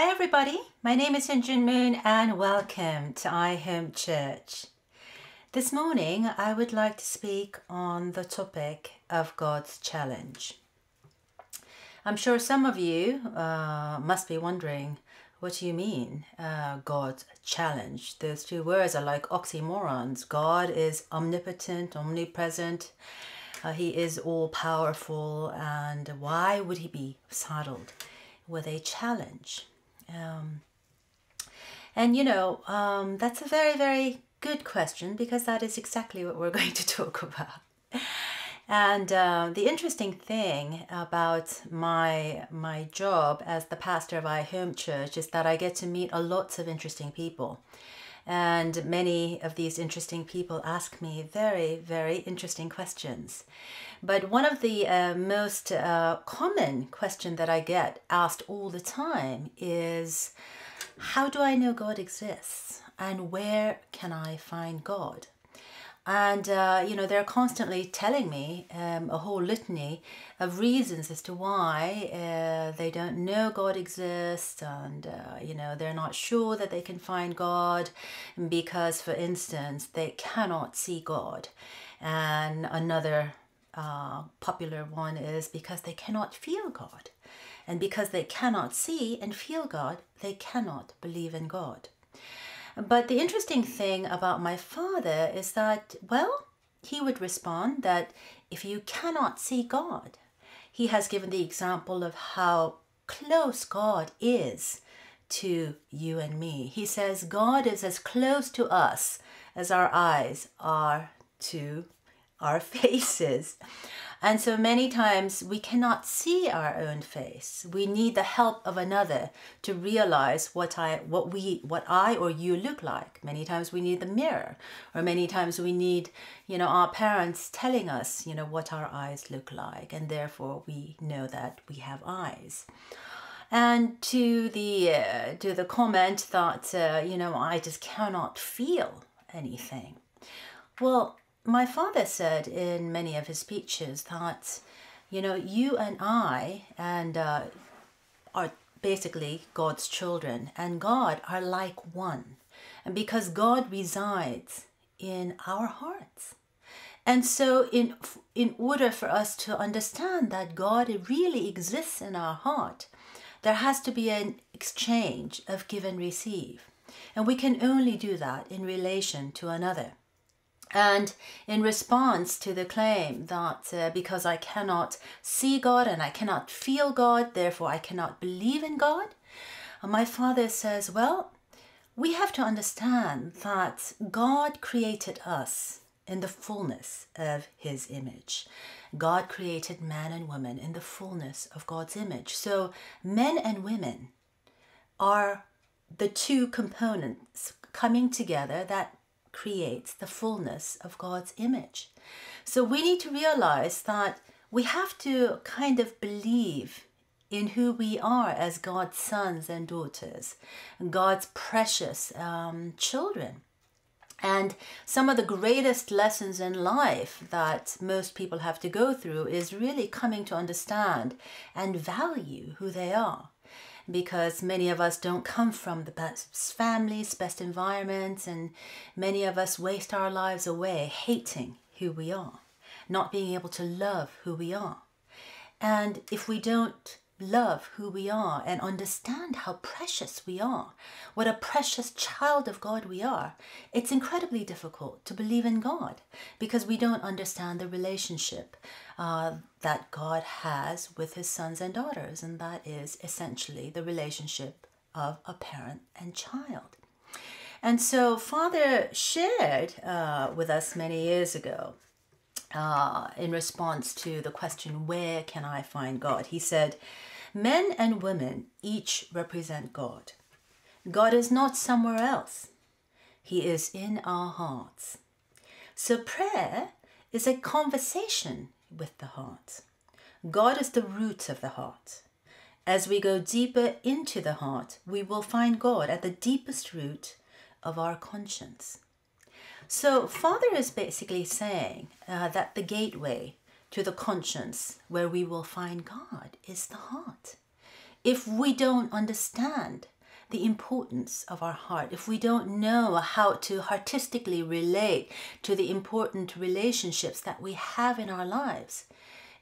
Hi everybody, my name is Jin Ben and welcome to I Home Church. This morning I would like to speak on the topic of God's challenge. I'm sure some of you must be wondering, what do you mean, God's challenge? Those two words are like oxymorons. God is omnipotent, omnipresent, he is all-powerful, and why would he be saddled with a challenge? That's a very, very good question, because that is exactly what we're going to talk about. And the interesting thing about my job as the pastor of I Home Church is that I get to meet lots of interesting people. And many of these interesting people ask me very, very interesting questions. But one of the most common question that I get asked all the time is, how do I know God exists? And where can I find God? And, they're constantly telling me a whole litany of reasons as to why they don't know God exists, and, they're not sure that they can find God because, for instance, they cannot see God. And another popular one is because they cannot feel God. And because they cannot see and feel God, they cannot believe in God. But the interesting thing about my father is that, well, he would respond that if you cannot see God, he has given the example of how close God is to you and me. He says God is as close to us as our eyes are to our faces. And so many times we cannot see our own face. We need the help of another to realize what I or you look like. Many times we need the mirror, or many times we need, our parents telling us, what our eyes look like, and therefore we know that we have eyes. And to the comment that I just cannot feel anything. Well, my father said in many of his speeches that, you and I are basically God's children, and God are like one. And because God resides in our hearts. And so in order for us to understand that God really exists in our heart, there has to be an exchange of give and receive. And we can only do that in relation to another. And in response to the claim that because I cannot see God and I cannot feel God, therefore I cannot believe in God, my father says, well, we have to understand that God created us in the fullness of his image. God created man and woman in the fullness of God's image. So men and women are the two components coming together that creates the fullness of God's image. So we need to realize that we have to kind of believe in who we are as God's sons and daughters, God's precious children. And some of the greatest lessons in life that most people have to go through is really coming to understand and value who they are. Because many of us don't come from the best families, best environments, and many of us waste our lives away hating who we are, not being able to love who we are. And if we don't love who we are and understand how precious we are, what a precious child of God we are, it's incredibly difficult to believe in God, because we don't understand the relationship that God has with his sons and daughters, and that is essentially the relationship of a parent and child. And so Father shared with us many years ago in response to the question, where can I find God? He said, men and women each represent God. God is not somewhere else. He is in our hearts. So prayer is a conversation with the heart. God is the root of the heart. As we go deeper into the heart, we will find God at the deepest root of our conscience. So Father is basically saying that the gateway to the conscience where we will find God is the heart. if we don't understand the importance of our heart, if we don't know how to artistically relate to the important relationships that we have in our lives,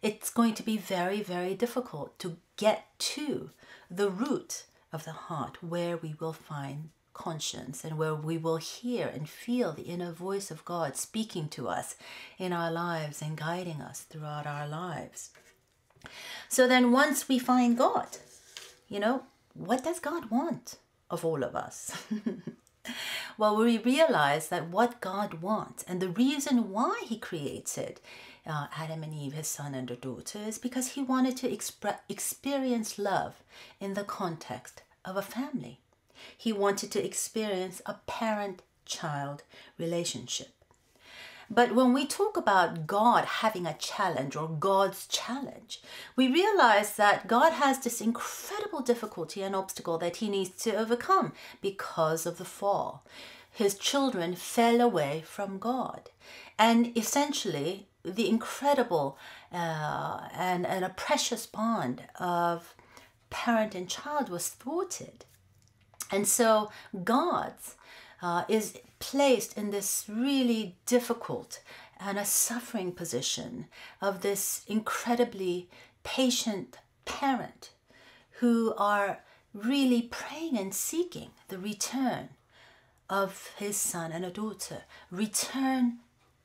it's going to be very, very difficult to get to the root of the heart, where we will find conscience and where we will hear and feel the inner voice of God speaking to us in our lives and guiding us throughout our lives. So then once we find God, what does God want of all of us? Well, we realize that what God wants and the reason why he created Adam and Eve, his son and their daughter, is because he wanted to experience love in the context of a family. He wanted to experience a parent-child relationship. But when we talk about God having a challenge or God's challenge, we realize that God has this incredible difficulty and obstacle that he needs to overcome because of the fall. His children fell away from God. And essentially, the incredible and a precious bond of parent and child was thwarted. And so God is placed in this really difficult and a suffering position of this incredibly patient parent who are really praying and seeking the return of his son and a daughter, return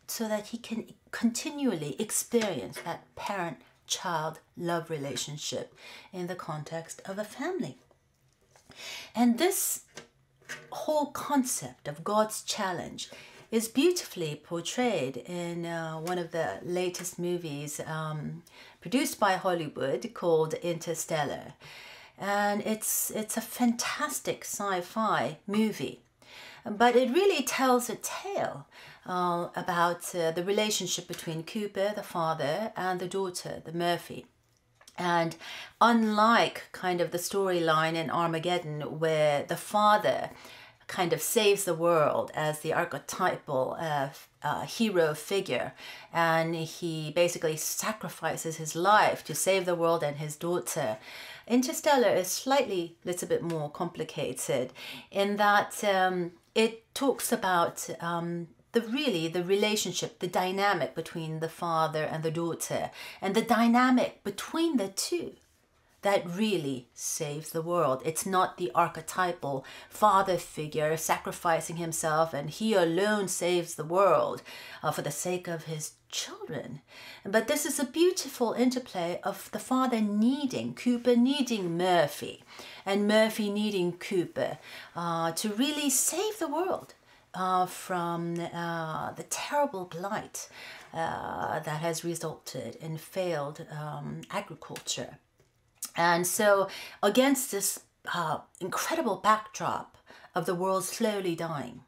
so that he can continually experience that parent-child love relationship in the context of a family. And this whole concept of God's challenge is beautifully portrayed in one of the latest movies produced by Hollywood called Interstellar. And it's a fantastic sci-fi movie, but it really tells a tale about the relationship between Cooper, the father, and the daughter, the Murphy. And unlike kind of the storyline in Armageddon, where the father kind of saves the world as the archetypal hero figure, and he basically sacrifices his life to save the world and his daughter, Interstellar is slightly a little bit more complicated in that it talks about the relationship, the dynamic between the father and the daughter, and the dynamic between the two that really saves the world. It's not the archetypal father figure sacrificing himself and he alone saves the world for the sake of his children. But this is a beautiful interplay of the father needing Cooper, needing Murphy, and Murphy needing Cooper to really save the world from the terrible blight that has resulted in failed agriculture. And so against this incredible backdrop of the world slowly dying,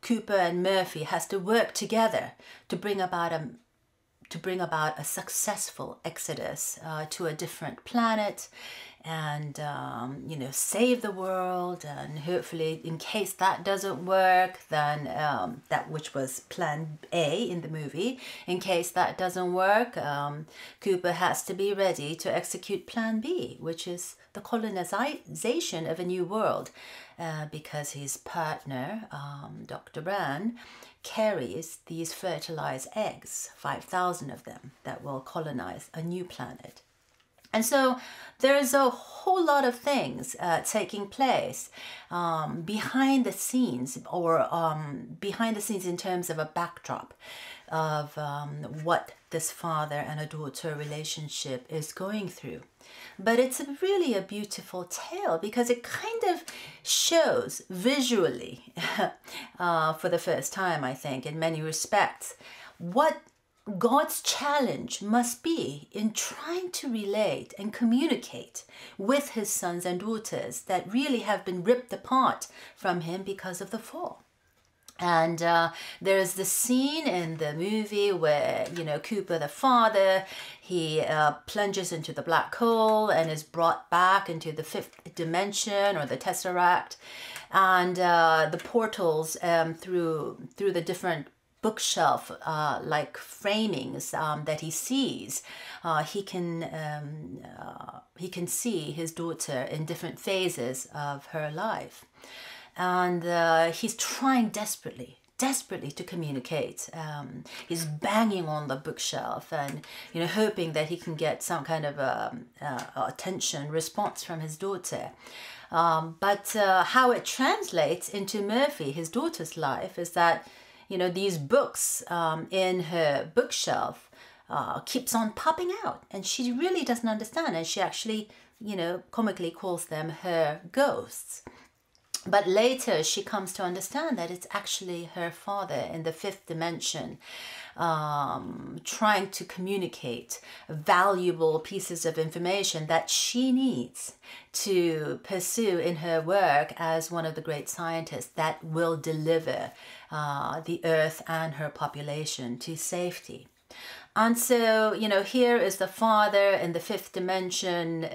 Cooper and Murphy has to work together to bring about a successful exodus to a different planet, and save the world. And hopefully, in case that doesn't work, then that which was plan A in the movie, in case that doesn't work, Cooper has to be ready to execute plan B, which is the colonization of a new world, because his partner, Dr. Brand, carries these fertilized eggs, 5,000 of them, that will colonize a new planet. And so there's a whole lot of things taking place behind the scenes, or behind the scenes in terms of a backdrop of what this father and a daughter relationship is going through. But it's really a beautiful tale because it kind of shows visually, for the first time, I think, in many respects, what God's challenge must be in trying to relate and communicate with his sons and daughters that really have been ripped apart from him because of the fall. And there's the scene in the movie where, Cooper, the father, he plunges into the black hole and is brought back into the fifth dimension, or the Tesseract, and the portals through the different bookshelf like framings that he sees, he can see his daughter in different phases of her life. And he's trying desperately to communicate. He's banging on the bookshelf and, hoping that he can get some kind of attention response from his daughter. But how it translates into Murphy, his daughter's life, is that, these books in her bookshelf keeps on popping out, and she really doesn't understand, and she actually, comically calls them her ghosts. But later she comes to understand that it's actually her father in the fifth dimension, trying to communicate valuable pieces of information that she needs to pursue in her work as one of the great scientists that will deliver the Earth and her population to safety. And so, here is the father in the fifth dimension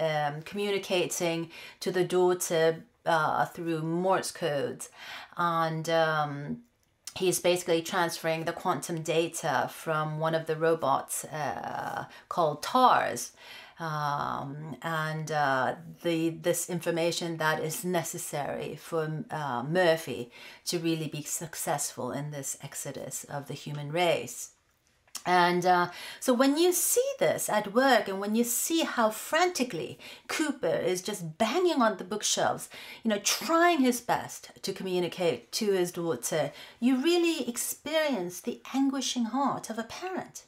communicating to the daughter through Morse codes, and he's basically transferring the quantum data from one of the robots called TARS, and this information that is necessary for Murphy to really be successful in this exodus of the human race. And so when you see this at work, and when you see how frantically Cooper is just banging on the bookshelves, trying his best to communicate to his daughter, you really experience the anguishing heart of a parent.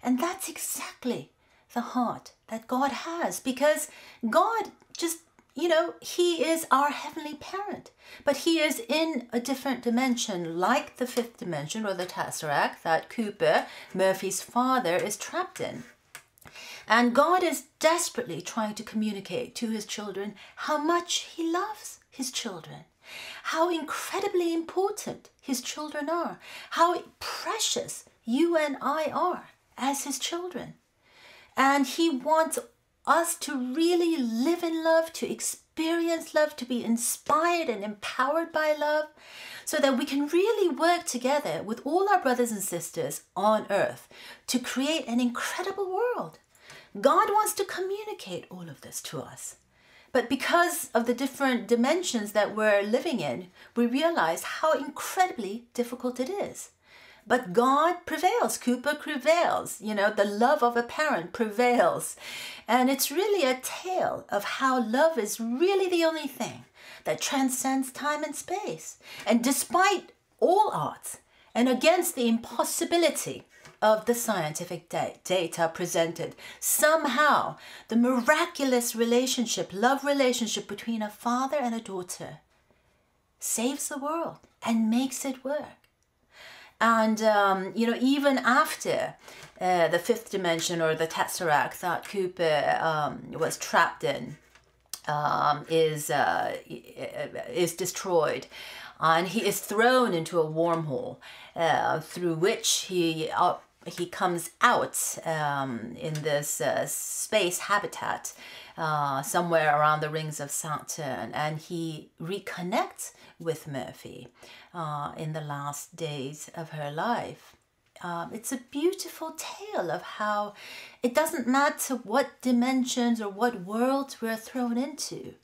And that's exactly the heart that God has, because God just, he is our heavenly parent, but he is in a different dimension, like the fifth dimension or the Tesseract that Cooper, Murphy's father, is trapped in. And God is desperately trying to communicate to his children how much he loves his children, how incredibly important his children are, how precious you and I are as his children. And he wants us to really live in love, to experience love, to be inspired and empowered by love, so that we can really work together with all our brothers and sisters on earth to create an incredible world. God wants to communicate all of this to us. But because of the different dimensions that we're living in, we realize how incredibly difficult it is. But God prevails, Cooper prevails, the love of a parent prevails. And it's really a tale of how love is really the only thing that transcends time and space. And despite all odds, and against the impossibility of the scientific data presented, somehow the miraculous relationship, love relationship between a father and a daughter saves the world and makes it work. And, even after the fifth dimension or the Tesseract that Cooper was trapped in is destroyed, and he is thrown into a wormhole through which he comes out in this space habitat somewhere around the rings of Saturn, and he reconnects with Murphy in the last days of her life. It's a beautiful tale of how it doesn't matter what dimensions or what worlds we're thrown into.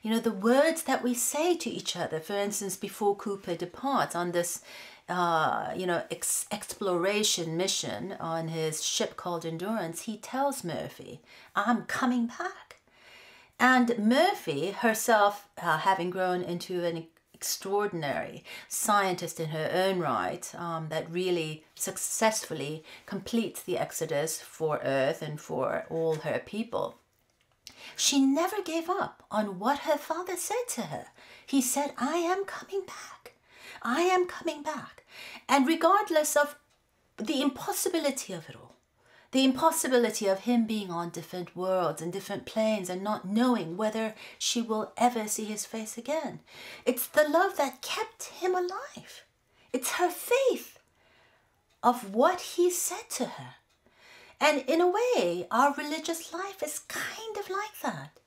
The words that we say to each other, for instance, before Cooper departs on this exploration mission on his ship called Endurance, he tells Murphy, "I'm coming back." And Murphy herself, having grown into an extraordinary scientist in her own right, that really successfully completes the exodus for Earth and for all her people, she never gave up on what her father said to her. He said, "I am coming back. I am coming back." And regardless of the impossibility of it all, the impossibility of him being on different worlds and different planes and not knowing whether she will ever see his face again, it's the love that kept him alive. It's her faith of what he said to her. And in a way, our religious life is kind of like that.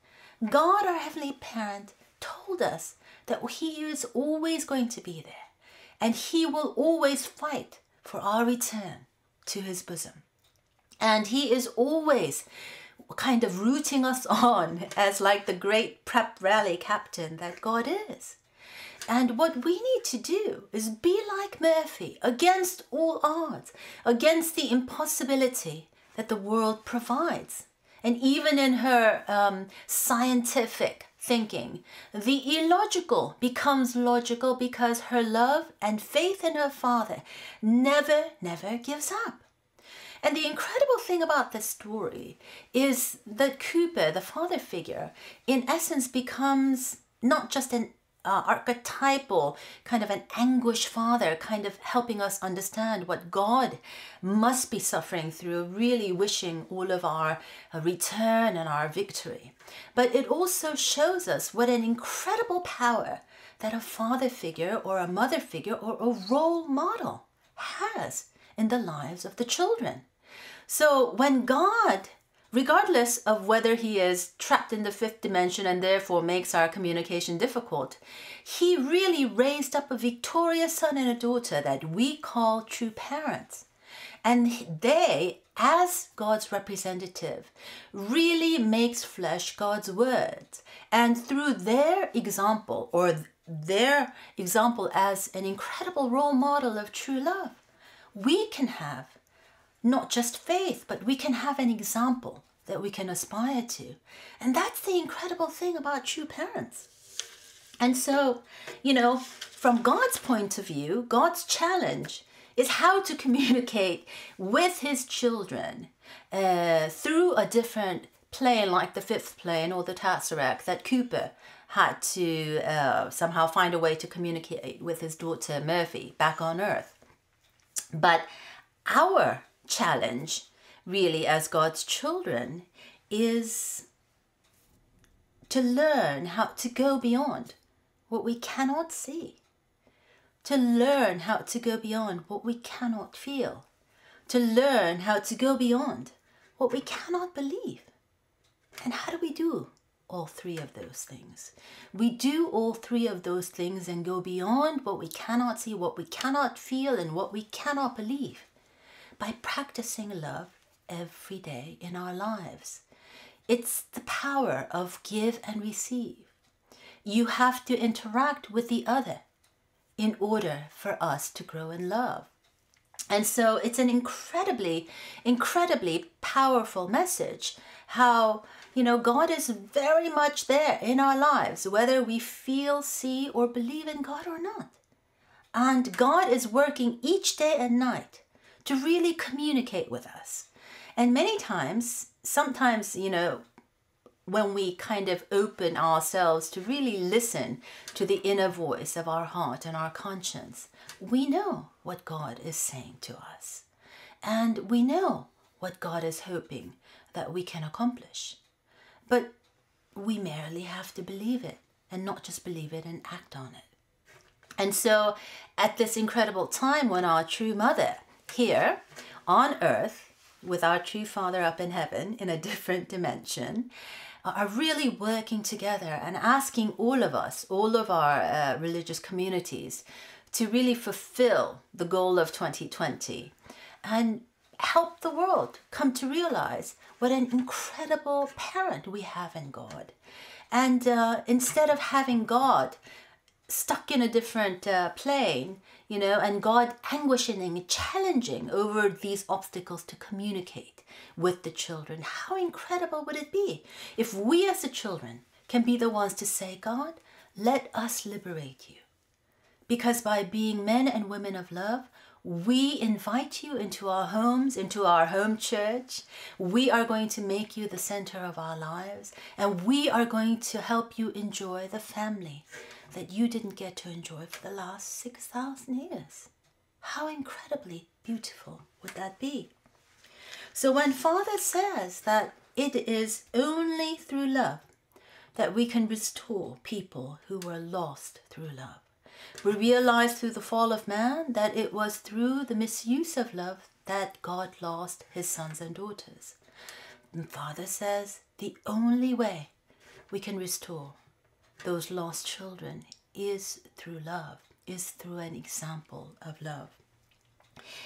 God, our Heavenly Parent, told us that he is always going to be there, and he will always fight for our return to his bosom. And he is always kind of rooting us on as like the great prep rally captain that God is. And what we need to do is be like Murphy against all odds, against the impossibility that the world provides. And even in her scientific thinking, the illogical becomes logical because her love and faith in her Father never gives up. And the incredible thing about this story is that Cooper, the father figure, in essence becomes not just an archetypal kind of an anguished father, kind of helping us understand what God must be suffering through, really wishing all of our return and our victory. But it also shows us what an incredible power that a father figure or a mother figure or a role model has in the lives of the children. So when God, regardless of whether he is trapped in the fifth dimension and therefore makes our communication difficult, he really raised up a victorious son and a daughter that we call true parents. And they, as God's representative, really makes flesh God's words. And through their example, or their example as an incredible role model of true love, we can have not just faith, but we can have an example that we can aspire to. And that's the incredible thing about true parents. And so, from God's point of view, God's challenge is how to communicate with his children through a different plane, like the fifth plane or the tesseract that Cooper had to somehow find a way to communicate with his daughter Murphy back on Earth. But our challenge, really, as God's children, is to learn how to go beyond what we cannot see, to learn how to go beyond what we cannot feel, to learn how to go beyond what we cannot believe. And how do we do all three of those things? We do all three of those things and go beyond what we cannot see, what we cannot feel, and what we cannot believe by practicing love every day in our lives. It's the power of give and receive. You have to interact with the other in order for us to grow in love. And so it's an incredibly powerful message how, God is very much there in our lives, whether we feel, see, or believe in God or not. And God is working each day and night to really communicate with us. And many times, sometimes, when we kind of open ourselves to really listen to the inner voice of our heart and our conscience, we know what God is saying to us. And we know what God is hoping that we can accomplish. But we merely have to believe it, and not just believe it and act on it. And so at this incredible time when our true mother here on earth, with our true Father up in heaven in a different dimension, are really working together and asking all of us, all of our religious communities, to really fulfill the goal of 2020 and help the world come to realize what an incredible parent we have in God. And instead of having God stuck in a different plane, and God anguishing and challenging over these obstacles to communicate with the children, how incredible would it be if we as the children can be the ones to say, God, let us liberate you. Because by being men and women of love, we invite you into our homes, into our home church. We are going to make you the center of our lives, and we are going to help you enjoy the family that you didn't get to enjoy for the last 6,000 years. How incredibly beautiful would that be? So when Father says that it is only through love that we can restore people who were lost through love, we realize through the fall of man that it was through the misuse of love that God lost his sons and daughters. And Father says the only way we can restore those lost children is through love, is through an example of love.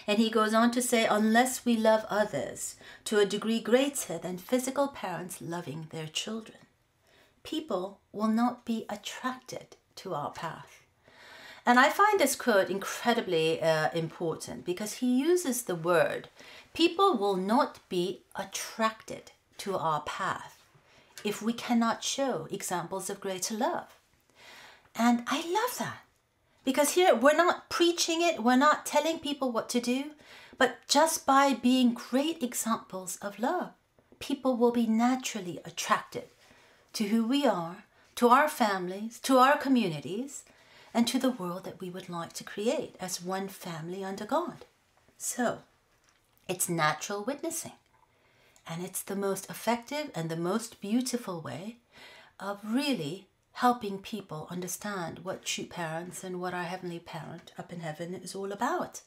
And he goes on to say, unless we love others to a degree greater than physical parents loving their children, people will not be attracted to our path. And I find this quote incredibly important because he uses the word, people will not be attracted to our path if we cannot show examples of greater love. And I love that. Because here, we're not preaching it, we're not telling people what to do, but just by being great examples of love, people will be naturally attracted to who we are, to our families, to our communities, and to the world that we would like to create as one family under God. So, it's natural witnessing, and it's the most effective and the most beautiful way of really helping people understand what true parents and what our Heavenly Parent up in heaven is all about.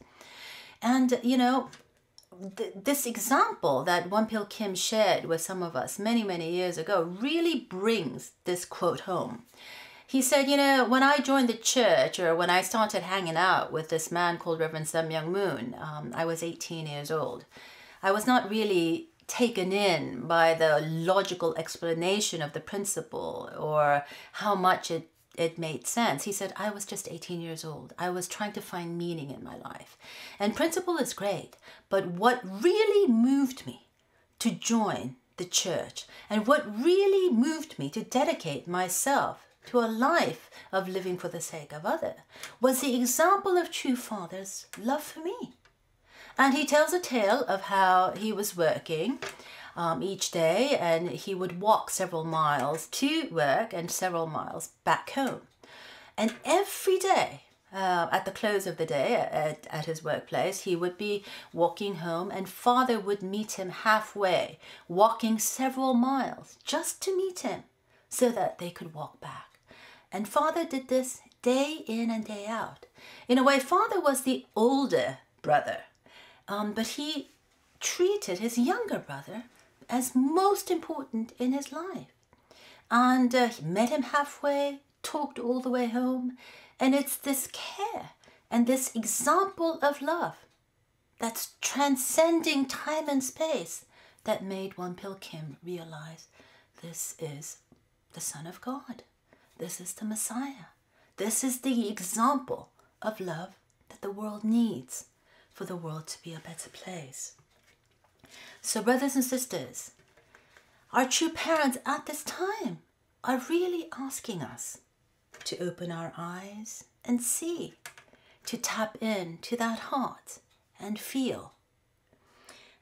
And, you know, this example that Pil Kim shared with some of us many, many years ago really brings this quote home. He said, you know, when I joined the church, or when I started hanging out with this man called Reverend Myung, I was 18 years old. I was not really taken in by the logical explanation of the principle or how much it made sense. He said, I was just 18 years old. I was trying to find meaning in my life. And principle is great, but what really moved me to join the church and what really moved me to dedicate myself to a life of living for the sake of others was the example of true father's love for me. And he tells a tale of how he was working each day, and he would walk several miles to work and several miles back home. And every day, at the close of the day at his workplace, he would be walking home, and father would meet him halfway, walking several miles just to meet him so that they could walk back. And father did this day in and day out. In a way, father was the older brother. But he treated his younger brother as most important in his life. And he met him halfway, talked all the way home. And it's this care and this example of love that's transcending time and space that made Pil Kim realize this is the Son of God. This is the Messiah. This is the example of love that the world needs for the world to be a better place. So brothers and sisters, our true parents at this time are really asking us to open our eyes and see, to tap into that heart and feel,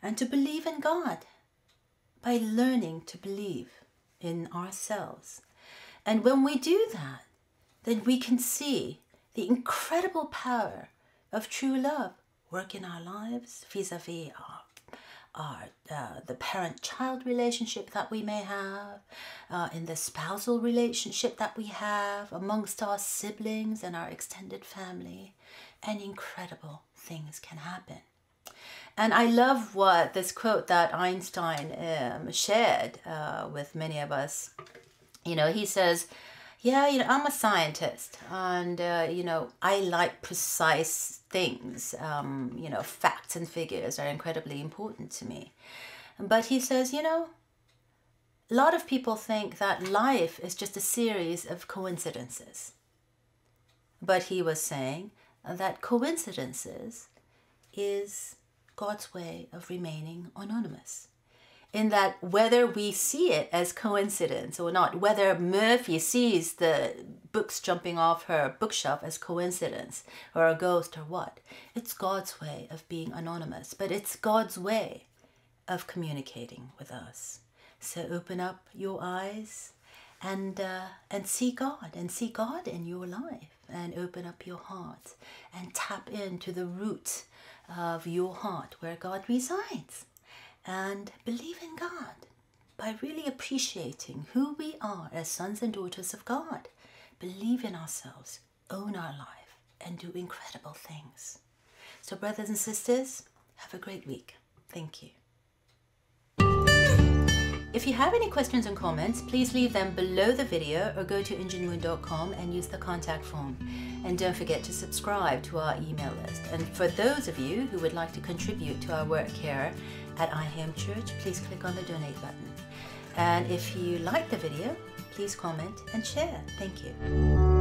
and to believe in God by learning to believe in ourselves. And when we do that, then we can see the incredible power of true love work in our lives vis-a-vis the parent-child relationship that we may have, in the spousal relationship that we have, amongst our siblings and our extended family, and incredible things can happen. And I love what this quote that Einstein shared with many of us. You know, he says, yeah, you know, I'm a scientist, and, you know, I like precise things. You know, facts and figures are incredibly important to me. But he says, you know, a lot of people think that life is just a series of coincidences. But he was saying that coincidences is God's way of remaining anonymous. In that whether we see it as coincidence or not, whether Murphy sees the books jumping off her bookshelf as coincidence or a ghost or what, it's God's way of being anonymous, but it's God's way of communicating with us. So open up your eyes and see God, and see God in your life, and open up your heart and tap into the root of your heart where God resides. And believe in God by really appreciating who we are as sons and daughters of God. Believe in ourselves, own our life, and do incredible things. So brothers and sisters, have a great week. Thank you. If you have any questions and comments, please leave them below the video or go to ingenuine.com and use the contact form. And don't forget to subscribe to our email list. And for those of you who would like to contribute to our work here at I Am Church, please click on the donate button. And if you like the video, please comment and share. Thank you.